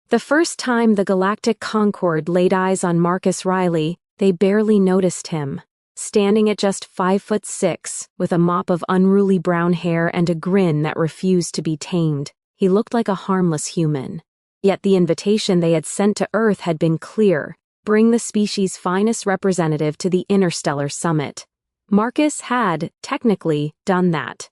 The first time the Galactic Concord laid eyes on Marcus Reilly, they barely noticed him. Standing at just 5'6", with a mop of unruly brown hair and a grin that refused to be tamed, he looked like a harmless human. Yet the invitation they had sent to Earth had been clear: bring the species' finest representative to the Interstellar Summit. Marcus had, technically, done that.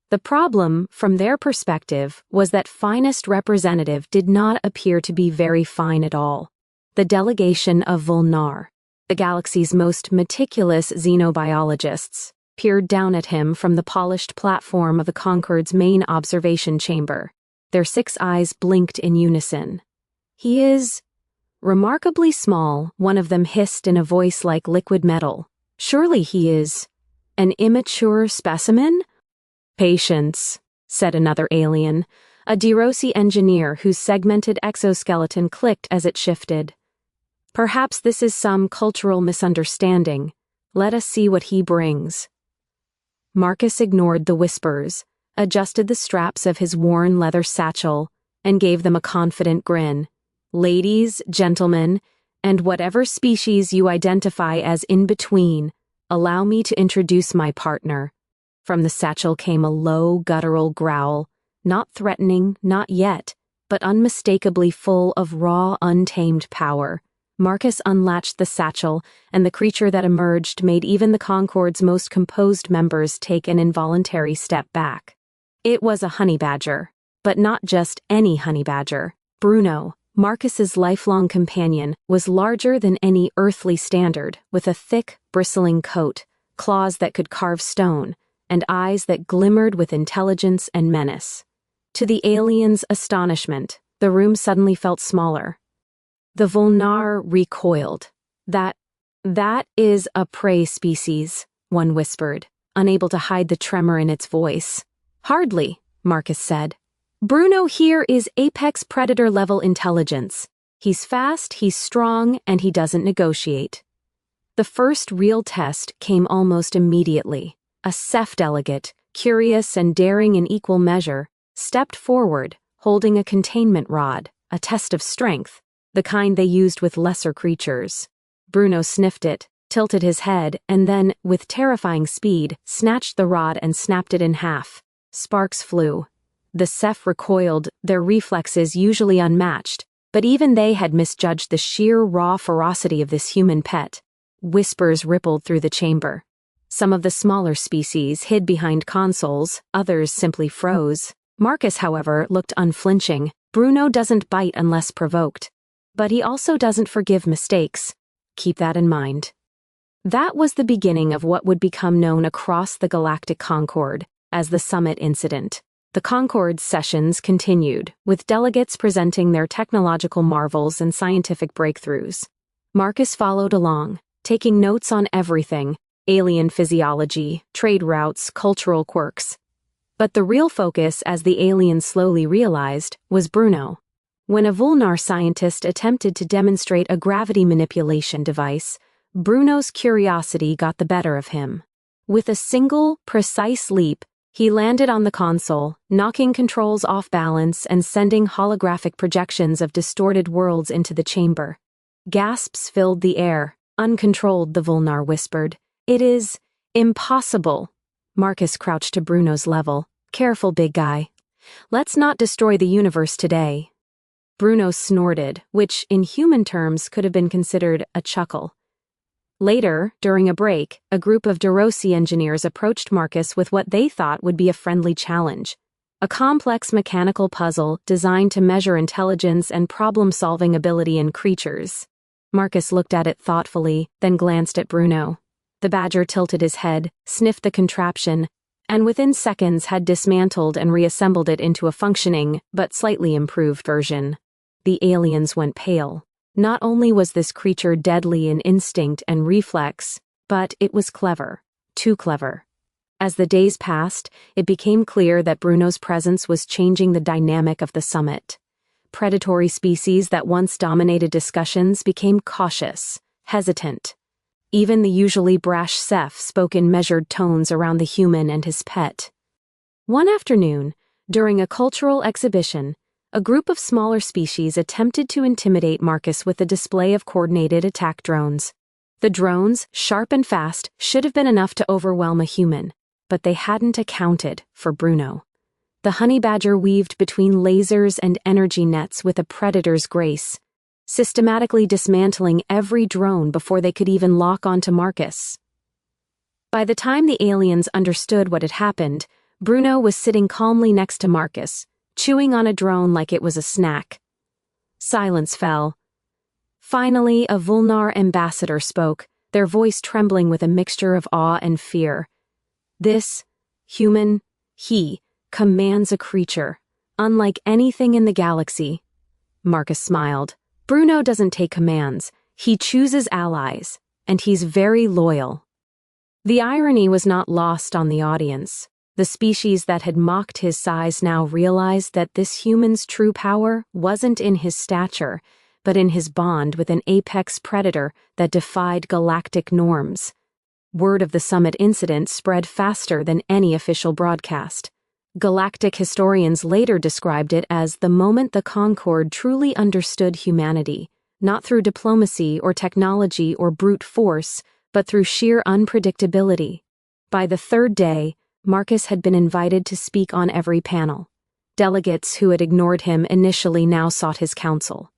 The problem, from their perspective, was that finest representative did not appear to be very fine at all. The delegation of Vulnar, the galaxy's most meticulous xenobiologists, peered down at him from the polished platform of the Concord's main observation chamber. Their 6 eyes blinked in unison. "He is remarkably small," one of them hissed in a voice like liquid metal. "Surely he is an immature specimen?" "Patience," said another alien, a Derosi engineer whose segmented exoskeleton clicked as it shifted. "Perhaps this is some cultural misunderstanding. Let us see what he brings." Marcus ignored the whispers, adjusted the straps of his worn leather satchel, and gave them a confident grin. "Ladies, gentlemen, and whatever species you identify as in between, allow me to introduce my partner." From the satchel came a low, guttural growl, not threatening, not yet, but unmistakably full of raw, untamed power. Marcus unlatched the satchel, and the creature that emerged made even the Concord's most composed members take an involuntary step back. It was a honey badger, but not just any honey badger. Bruno, Marcus's lifelong companion, was larger than any earthly standard, with a thick, bristling coat, claws that could carve stone, and eyes that glimmered with intelligence and menace. To the alien's astonishment, the room suddenly felt smaller. The Vulnar recoiled. That is a prey species," one whispered, unable to hide the tremor in its voice. "Hardly," Marcus said. "Bruno here is apex predator-level intelligence. He's fast, he's strong, and he doesn't negotiate." The first real test came almost immediately. A CEF delegate, curious and daring in equal measure, stepped forward, holding a containment rod, a test of strength, the kind they used with lesser creatures. Bruno sniffed it, tilted his head, and then, with terrifying speed, snatched the rod and snapped it in half. Sparks flew. The CEF recoiled, their reflexes usually unmatched, but even they had misjudged the sheer raw ferocity of this human pet. Whispers rippled through the chamber. Some of the smaller species hid behind consoles, others simply froze. Marcus, however, looked unflinching. Bruno doesn't bite unless provoked. But he also doesn't forgive mistakes. Keep that in mind. That was the beginning of what would become known across the Galactic Concord as the Summit Incident. The Concord's sessions continued, with delegates presenting their technological marvels and scientific breakthroughs. Marcus followed along, taking notes on everything: alien physiology, trade routes, cultural quirks. But the real focus, as the aliens slowly realized, was Bruno. When a Vulnar scientist attempted to demonstrate a gravity manipulation device, Bruno's curiosity got the better of him. With a single, precise leap, he landed on the console, knocking controls off balance and sending holographic projections of distorted worlds into the chamber. Gasps filled the air. "Uncontrolled," the Vulnar whispered. "It is impossible." Marcus crouched to Bruno's level. "Careful, big guy. Let's not destroy the universe today." Bruno snorted, which, in human terms, could have been considered a chuckle. Later, during a break, a group of Derosi engineers approached Marcus with what they thought would be a friendly challenge: a complex mechanical puzzle designed to measure intelligence and problem-solving ability in creatures. Marcus looked at it thoughtfully, then glanced at Bruno. The badger tilted his head, sniffed the contraption, and within seconds had dismantled and reassembled it into a functioning, but slightly improved version. The aliens went pale. Not only was this creature deadly in instinct and reflex, but it was clever. Too clever. As the days passed, it became clear that Bruno's presence was changing the dynamic of the summit. Predatory species that once dominated discussions became cautious, hesitant. Even the usually brash CEF spoke in measured tones around the human and his pet. One afternoon, during a cultural exhibition, a group of smaller species attempted to intimidate Marcus with a display of coordinated attack drones. The drones, sharp and fast, should have been enough to overwhelm a human, but they hadn't accounted for Bruno. The honey badger weaved between lasers and energy nets with a predator's grace, systematically dismantling every drone before they could even lock onto Marcus. By the time the aliens understood what had happened, Bruno was sitting calmly next to Marcus, chewing on a drone like it was a snack. Silence fell. Finally, a Vulnar ambassador spoke, their voice trembling with a mixture of awe and fear. This human, he, commands a creature, unlike anything in the galaxy. Marcus smiled. Bruno doesn't take commands, he chooses allies, and he's very loyal. The irony was not lost on the audience. The species that had mocked his size now realized that this human's true power wasn't in his stature, but in his bond with an apex predator that defied galactic norms. Word of the summit incident spread faster than any official broadcast. Galactic historians later described it as the moment the Concord truly understood humanity, not through diplomacy or technology or brute force, but through sheer unpredictability. By the third day, Marcus had been invited to speak on every panel. Delegates who had ignored him initially now sought his counsel.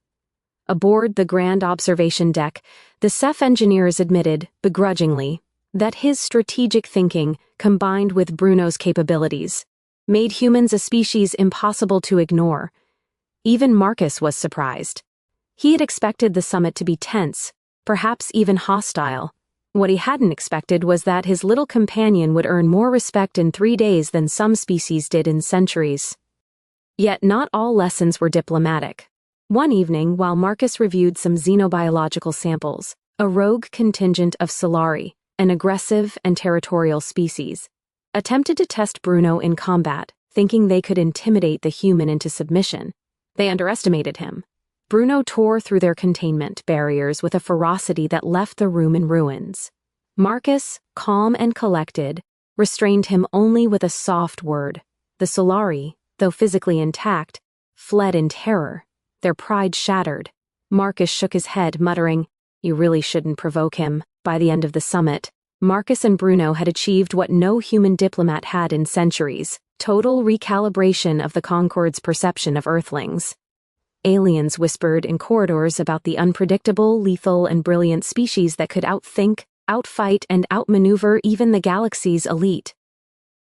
Aboard the grand observation deck, the CEF engineers admitted, begrudgingly, that his strategic thinking, combined with Bruno's capabilities, made humans a species impossible to ignore. Even Marcus was surprised. He had expected the summit to be tense, perhaps even hostile. What he hadn't expected was that his little companion would earn more respect in 3 days than some species did in centuries. Yet not all lessons were diplomatic. One evening, while Marcus reviewed some xenobiological samples, a rogue contingent of Solari, an aggressive and territorial species, attempted to test Bruno in combat, thinking they could intimidate the human into submission. They underestimated him. Bruno tore through their containment barriers with a ferocity that left the room in ruins. Marcus, calm and collected, restrained him only with a soft word. The Solari, though physically intact, fled in terror, their pride shattered. Marcus shook his head, muttering, "You really shouldn't provoke him." By the end of the summit, Marcus and Bruno had achieved what no human diplomat had in centuries: total recalibration of the Concord's perception of Earthlings. Aliens whispered in corridors about the unpredictable, lethal, and brilliant species that could outthink, outfight, and outmaneuver even the galaxy's elite.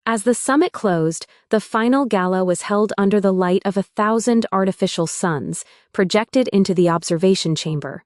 As the summit closed, the final gala was held under the light of 1,000 artificial suns, projected into the observation chamber.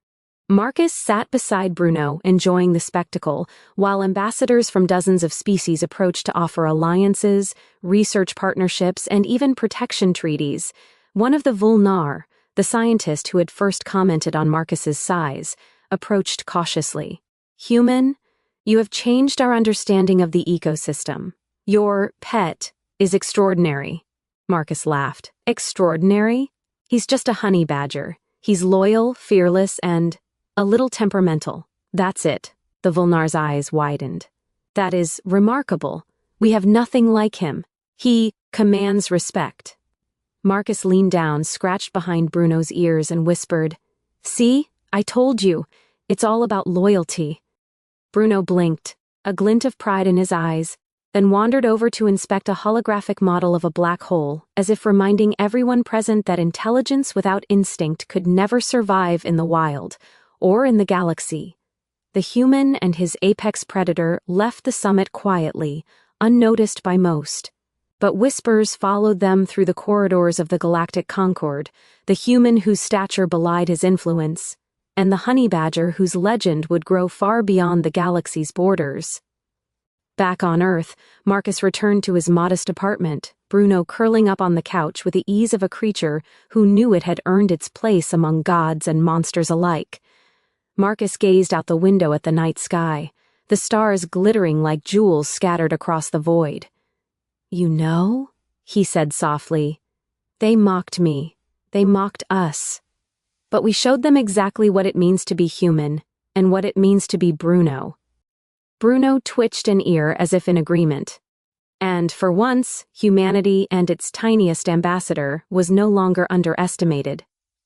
Marcus sat beside Bruno, enjoying the spectacle, while ambassadors from dozens of species approached to offer alliances, research partnerships, and even protection treaties. One of the Vulnar, the scientist who had first commented on Marcus's size, approached cautiously. "Human, you have changed our understanding of the ecosystem. Your pet is extraordinary." Marcus laughed. "Extraordinary? He's just a honey badger. He's loyal, fearless, and a little temperamental. That's it." The Vulnar's eyes widened. "That is remarkable. We have nothing like him. He commands respect." Marcus leaned down, scratched behind Bruno's ears, and whispered, "See, I told you. It's all about loyalty." Bruno blinked, a glint of pride in his eyes, then wandered over to inspect a holographic model of a black hole, as if reminding everyone present that intelligence without instinct could never survive in the wild, or in the galaxy. The human and his apex predator left the summit quietly, unnoticed by most. But whispers followed them through the corridors of the Galactic Concord, the human whose stature belied his influence, and the honey badger whose legend would grow far beyond the galaxy's borders. Back on Earth, Marcus returned to his modest apartment, Bruno curling up on the couch with the ease of a creature who knew it had earned its place among gods and monsters alike. Marcus gazed out the window at the night sky, the stars glittering like jewels scattered across the void. "You know," he said softly, "they mocked me. They mocked us. But we showed them exactly what it means to be human, and what it means to be Bruno." Bruno twitched an ear as if in agreement. And, for once, humanity and its tiniest ambassador was no longer underestimated.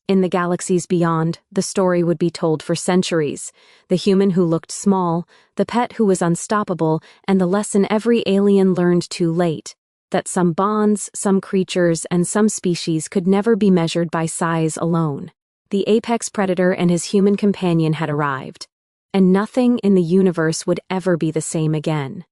In the galaxies beyond, the story would be told for centuries. The human who looked small, the pet who was unstoppable, and the lesson every alien learned too late. That some bonds, some creatures, and some species could never be measured by size alone. The apex predator and his human companion had arrived. And nothing in the universe would ever be the same again.